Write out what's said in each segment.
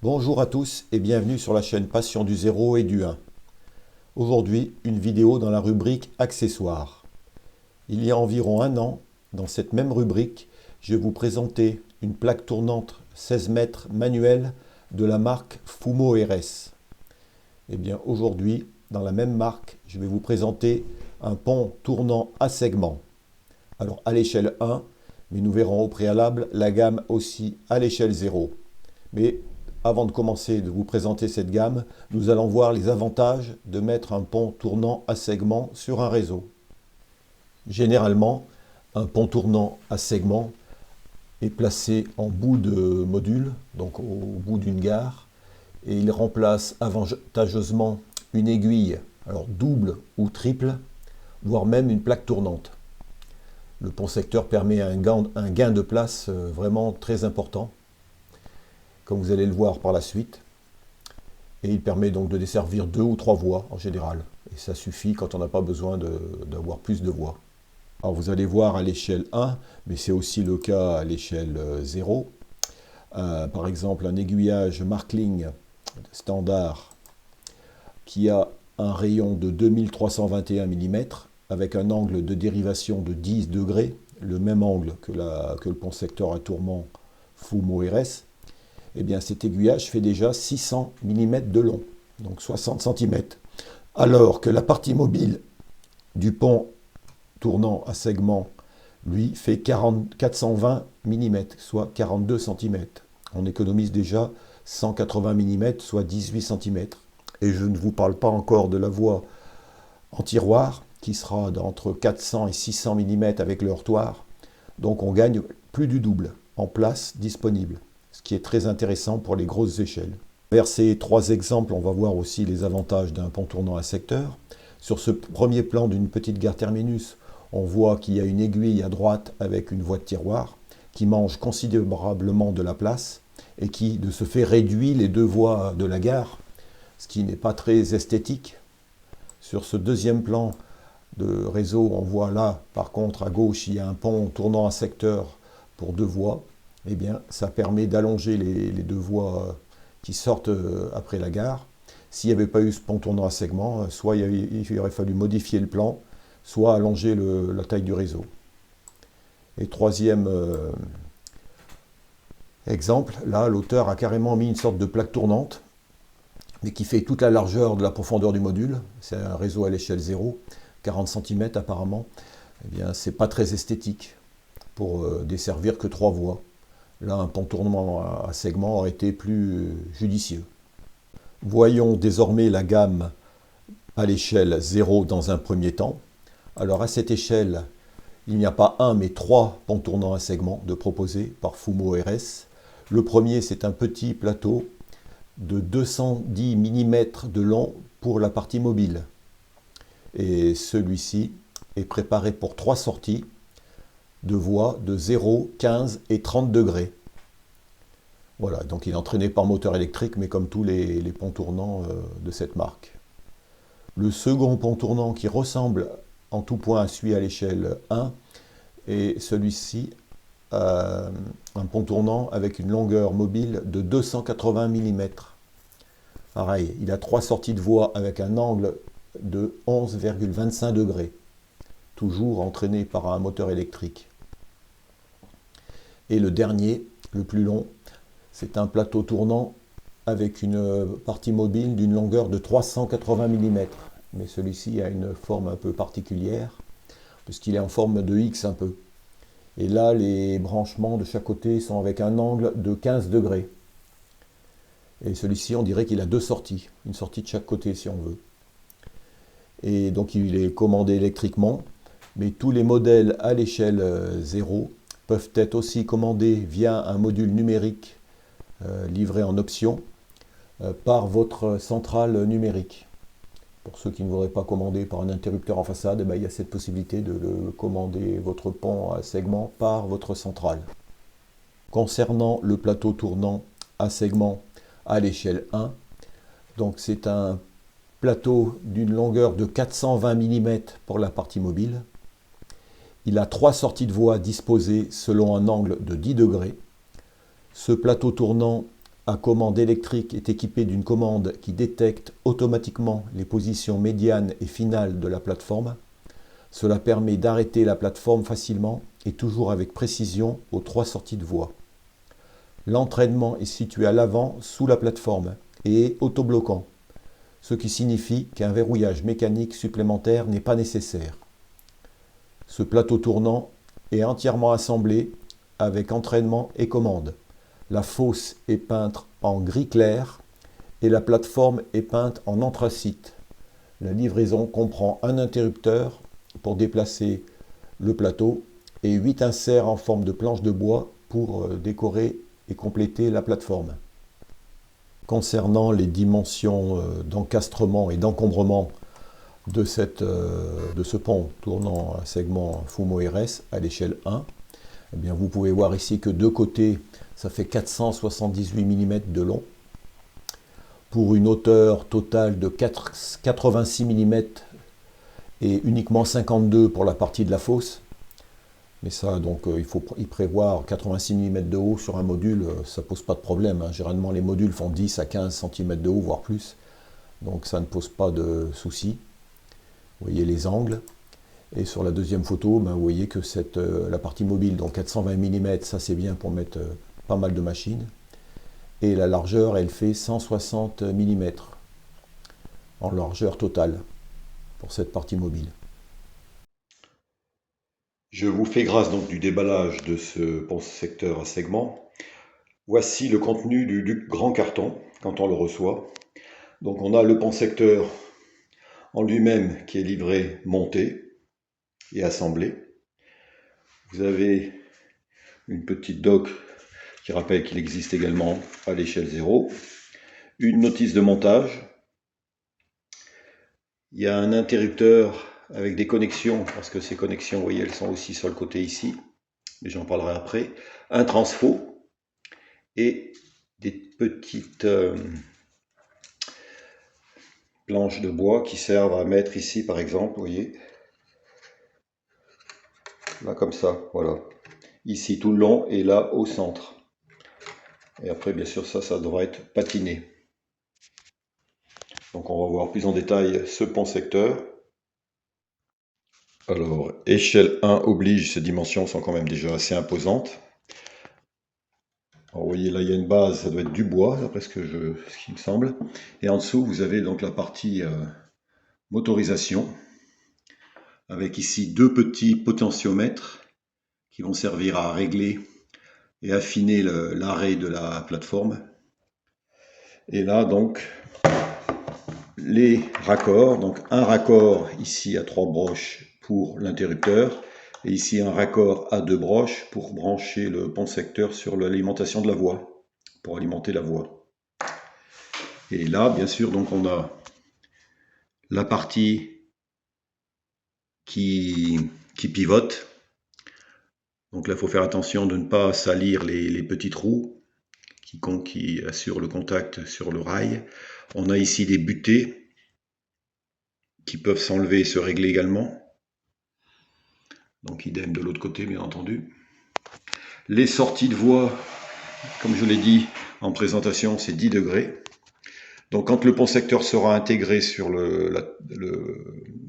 Bonjour à tous et bienvenue sur la chaîne Passion du 0 et du 1. Aujourd'hui, une vidéo dans la rubrique Accessoires. Il y a environ un an, dans cette même rubrique, je vais vous présenter une plaque tournante 16 mètres manuelle de la marque Fumo RS. Et bien aujourd'hui, dans la même marque, je vais vous présenter un pont tournant à segment. Alors à l'échelle 1, mais nous verrons au préalable la gamme aussi à l'échelle 0. Mais avant de commencer de vous présenter cette gamme, nous allons voir les avantages de mettre un pont tournant à segment sur un réseau. Généralement, un pont tournant à segment est placé en bout de module, donc au bout d'une gare, et il remplace avantageusement une aiguille, alors double ou triple, voire même une plaque tournante. Le pont secteur permet un gain de place vraiment très important, comme vous allez le voir par la suite. Et il permet donc de desservir 2 ou 3 voies en général. Et ça suffit quand on n'a pas besoin d'avoir plus de voies. Alors vous allez voir à l'échelle 1, mais c'est aussi le cas à l'échelle 0. Par exemple, un aiguillage Markling standard qui a un rayon de 2321 mm avec un angle de dérivation de 10 degrés, le même angle que le pont secteur à tourment Fumo RS. Eh bien cet aiguillage fait déjà 600 mm de long, donc 60 cm. Alors que la partie mobile du pont tournant à segment, lui, fait 420 mm, soit 42 cm. On économise déjà 180 mm, soit 18 cm. Et je ne vous parle pas encore de la voie en tiroir, qui sera d'entre 400 et 600 mm avec le heurtoir. Donc on gagne plus du double en place disponible, ce qui est très intéressant pour les grosses échelles. Vers ces 3 exemples, on va voir aussi les avantages d'un pont tournant à secteur. Sur ce premier plan d'une petite gare terminus, on voit qu'il y a une aiguille à droite avec une voie de tiroir qui mange considérablement de la place et qui, de ce fait, réduit les 2 voies de la gare, ce qui n'est pas très esthétique. Sur ce deuxième plan de réseau, on voit là, par contre, à gauche, il y a un pont tournant à secteur pour 2 voies. Eh bien, ça permet d'allonger les 2 voies qui sortent après la gare. S'il n'y avait pas eu ce pont tournant à segment, soit il aurait fallu modifier le plan, soit allonger la taille du réseau. Et troisième exemple, là, l'auteur a carrément mis une sorte de plaque tournante, mais qui fait toute la largeur de la profondeur du module. C'est un réseau à l'échelle 0, 40 cm apparemment. Eh bien, c'est pas très esthétique pour desservir que 3 voies. Là, un pont tournant à segment aurait été plus judicieux. Voyons désormais la gamme à l'échelle 0 dans un premier temps. Alors à cette échelle, il n'y a pas un mais 3 ponts tournants à segment de proposés par Fumo RS. Le premier, c'est un petit plateau de 210 mm de long pour la partie mobile. Et celui-ci est préparé pour 3 sorties de voies de 0, 15 et 30 degrés. Voilà, donc il est entraîné par moteur électrique, mais comme tous les ponts tournants de cette marque. Le second pont tournant qui ressemble en tout point à celui à l'échelle 1 est celui-ci, un pont tournant avec une longueur mobile de 280 mm. Pareil, il a 3 sorties de voie avec un angle de 11,25 degrés, toujours entraîné par un moteur électrique. Et le dernier, le plus long, c'est un plateau tournant avec une partie mobile d'une longueur de 380 mm. Mais celui-ci a une forme un peu particulière, puisqu'il est en forme de X un peu. Et là, les branchements de chaque côté sont avec un angle de 15 degrés. Et celui-ci, on dirait qu'il a 2 sorties, une sortie de chaque côté si on veut. Et donc il est commandé électriquement, mais tous les modèles à l'échelle 0 peuvent être aussi commandés via un module numérique livré en option par votre centrale numérique. Pour ceux qui ne voudraient pas commander par un interrupteur en façade, il y a cette possibilité de commander votre pont à segment par votre centrale. Concernant le plateau tournant à segment à l'échelle 1, donc c'est un plateau d'une longueur de 420 mm pour la partie mobile. Il a 3 sorties de voie disposées selon un angle de 10 degrés. Ce plateau tournant à commande électrique est équipé d'une commande qui détecte automatiquement les positions médianes et finales de la plateforme. Cela permet d'arrêter la plateforme facilement et toujours avec précision aux 3 sorties de voie. L'entraînement est situé à l'avant sous la plateforme et est autobloquant, ce qui signifie qu'un verrouillage mécanique supplémentaire n'est pas nécessaire. Ce plateau tournant est entièrement assemblé avec entraînement et commande. La fosse est peinte en gris clair et la plateforme est peinte en anthracite. La livraison comprend un interrupteur pour déplacer le plateau et 8 inserts en forme de planche de bois pour décorer et compléter la plateforme. Concernant les dimensions d'encastrement et d'encombrement de ce pont tournant à segment Fumo RS à l'échelle 1, eh bien vous pouvez voir ici que de côté, ça fait 478 mm de long, pour une hauteur totale de 86 mm et uniquement 52 pour la partie de la fosse. Mais ça, donc, il faut y prévoir 86 mm de haut sur un module, ça ne pose pas de problème. Hein. Généralement, les modules font 10 à 15 cm de haut, voire plus. Donc, ça ne pose pas de souci. Vous voyez les angles. Et sur la deuxième photo, ben, vous voyez que la partie mobile, donc 420 mm, ça c'est bien pour mettre pas mal de machines. Et la largeur, elle fait 160 mm en largeur totale pour cette partie mobile. Je vous fais grâce donc du déballage de ce pont secteur à segment. Voici le contenu du grand carton quand on le reçoit. Donc on a le pont secteur en lui-même qui est livré monté et assemblé. Vous avez une petite doc qui rappelle qu'il existe également à l'échelle 0. Une notice de montage. Il y a un interrupteur avec des connexions, parce que ces connexions, vous voyez, elles sont aussi sur le côté ici, mais j'en parlerai après. Un transfo et des petites planches de bois qui servent à mettre ici, par exemple, vous voyez, là comme ça, voilà. Ici tout le long et là au centre. Et après, bien sûr, ça devra être patiné. Donc on va voir plus en détail ce pont secteur. Alors, échelle 1 oblige, ces dimensions sont quand même déjà assez imposantes. Alors, vous voyez, là, il y a une base, ça doit être du bois, d'après ce qui me semble. Et en dessous, vous avez donc la partie motorisation, avec ici 2 petits potentiomètres qui vont servir à régler et affiner l'arrêt de la plateforme. Et là, donc, les raccords. Donc, un raccord ici à 3 broches pour l'interrupteur. Et ici, un raccord à 2 broches pour brancher le pont secteur sur l'alimentation de la voie, pour alimenter la voie. Et là, bien sûr, donc on a la partie qui pivote. Donc là, il faut faire attention de ne pas salir les petits trous qui assurent le contact sur le rail. On a ici des butées qui peuvent s'enlever et se régler également. Donc idem de l'autre côté, bien entendu. Les sorties de voie, comme je l'ai dit en présentation, c'est 10 degrés. Donc quand le pont secteur sera intégré sur le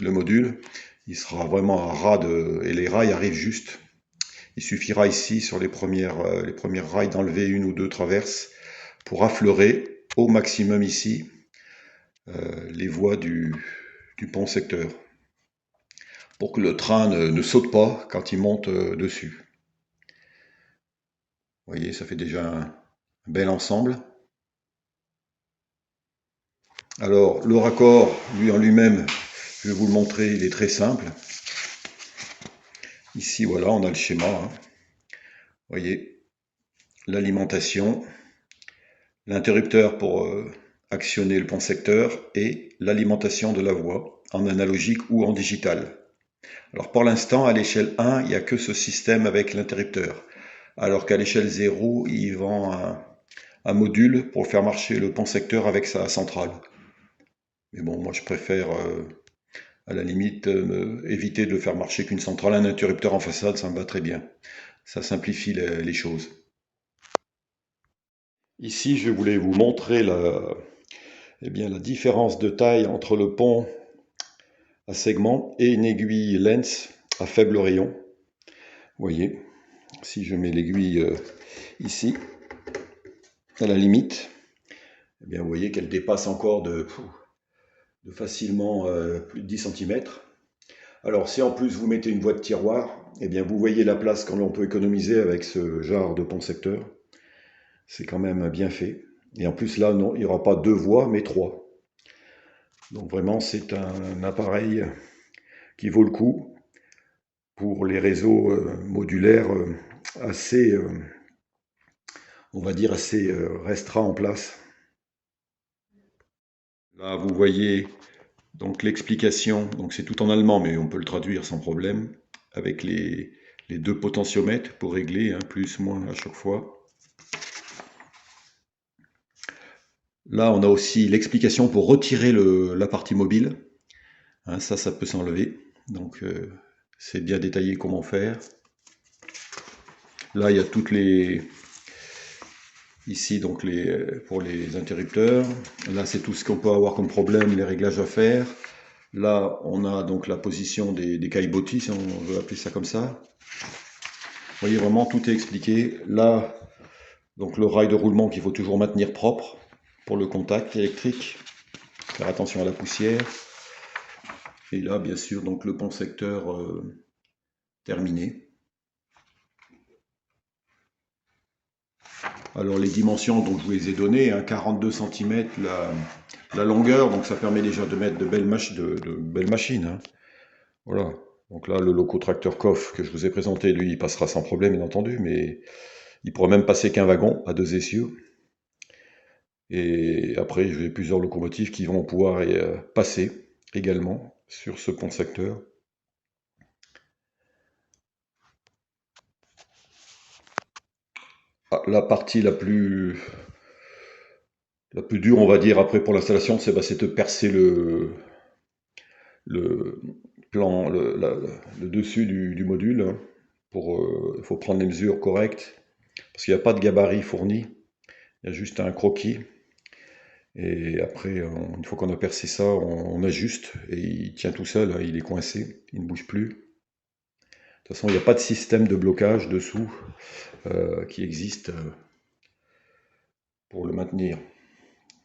module, il sera vraiment à ras et les rails arrivent juste. Il suffira ici sur les premières rails d'enlever 1 ou 2 traverses pour affleurer au maximum ici les voies du pont secteur, pour que le train ne saute pas quand il monte dessus. Vous voyez, ça fait déjà un bel ensemble. Alors, le raccord, lui en lui-même, je vais vous le montrer, il est très simple. Ici, voilà, on a le schéma. Hein. Vous voyez, l'alimentation, l'interrupteur pour actionner le pont secteur et l'alimentation de la voie, en analogique ou en digital. Alors, pour l'instant, à l'échelle 1, il n'y a que ce système avec l'interrupteur. Alors qu'à l'échelle 0, il vend un module pour faire marcher le pont secteur avec sa centrale. Mais bon, moi je préfère à la limite éviter de le faire marcher qu'une centrale. Un interrupteur en façade, ça me va très bien. Ça simplifie les choses. Ici, je voulais vous montrer la différence de taille entre le pont à segment et une aiguille Lenz à faible rayon. Vous voyez, si je mets l'aiguille ici, à la limite, eh bien, vous voyez qu'elle dépasse encore de facilement plus de 10 cm. Alors, si en plus vous mettez une voie de tiroir, eh bien, vous voyez la place qu'on peut économiser avec ce genre de pont secteur. C'est quand même bien fait. Et en plus, là, non, il n'y aura pas 2 voies, mais 3. Donc vraiment, c'est un appareil qui vaut le coup pour les réseaux modulaires assez, on va dire, assez restreints en place. Là, vous voyez donc l'explication. Donc c'est tout en allemand, mais on peut le traduire sans problème, avec les 2 potentiomètres pour régler, hein, plus, moins à chaque fois. Là, on a aussi l'explication pour retirer la partie mobile. Hein, ça peut s'enlever. Donc, c'est bien détaillé comment faire. Là, il y a toutes les... Ici, donc, pour les interrupteurs. Là, c'est tout ce qu'on peut avoir comme problème, les réglages à faire. Là, on a donc la position des caillebotis, si on veut appeler ça comme ça. Vous voyez, vraiment, tout est expliqué. Là, donc, le rail de roulement qu'il faut toujours maintenir propre pour le contact électrique. Faire attention à la poussière. Et là, bien sûr, donc le pont secteur terminé. Alors les dimensions, donc je vous les ai données, hein, 42 cm la longueur, donc ça permet déjà de mettre de belles machines. Hein. Voilà. Donc là, le locotracteur Koff que je vous ai présenté, lui, il passera sans problème, bien entendu, mais il pourra même passer qu'un wagon à 2 essieux. Et après, j'ai plusieurs locomotives qui vont pouvoir passer également sur ce pont secteur. Ah, la partie la plus dure, on va dire, après pour l'installation, c'est de percer le plan, le dessus du module. Hein, il faut prendre les mesures correctes, parce qu'il n'y a pas de gabarit fourni, il y a juste un croquis. Et après, une fois qu'on a percé ça, on ajuste, et il tient tout seul, hein, il est coincé, il ne bouge plus. De toute façon, il n'y a pas de système de blocage dessous qui existe pour le maintenir.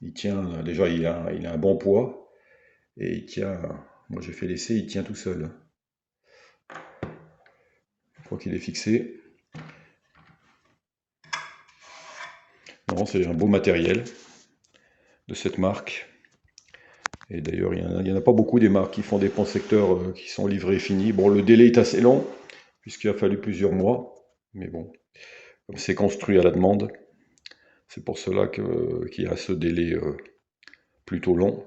Il tient, déjà il a un bon poids, et il tient, moi j'ai fait l'essai, il tient tout seul. Une fois qu'il est fixé. Non, c'est un beau matériel de cette marque. Et d'ailleurs, il n'y en a pas beaucoup des marques qui font des ponts secteurs qui sont livrés finis. Bon, le délai est assez long, puisqu'il a fallu plusieurs mois. Mais bon, comme c'est construit à la demande, c'est pour cela qu'il y a ce délai plutôt long.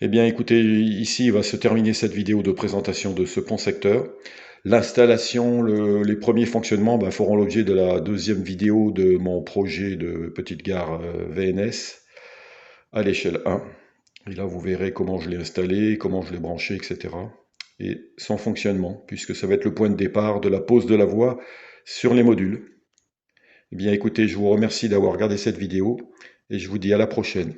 Eh bien écoutez, ici va se terminer cette vidéo de présentation de ce pont secteur. L'installation, les premiers fonctionnements feront l'objet de la deuxième vidéo de mon projet de petite gare VNS à l'échelle 1. Et là vous verrez comment je l'ai installé, comment je l'ai branché, etc. Et son fonctionnement, puisque ça va être le point de départ de la pose de la voie sur les modules. Eh bien écoutez, je vous remercie d'avoir regardé cette vidéo et je vous dis à la prochaine.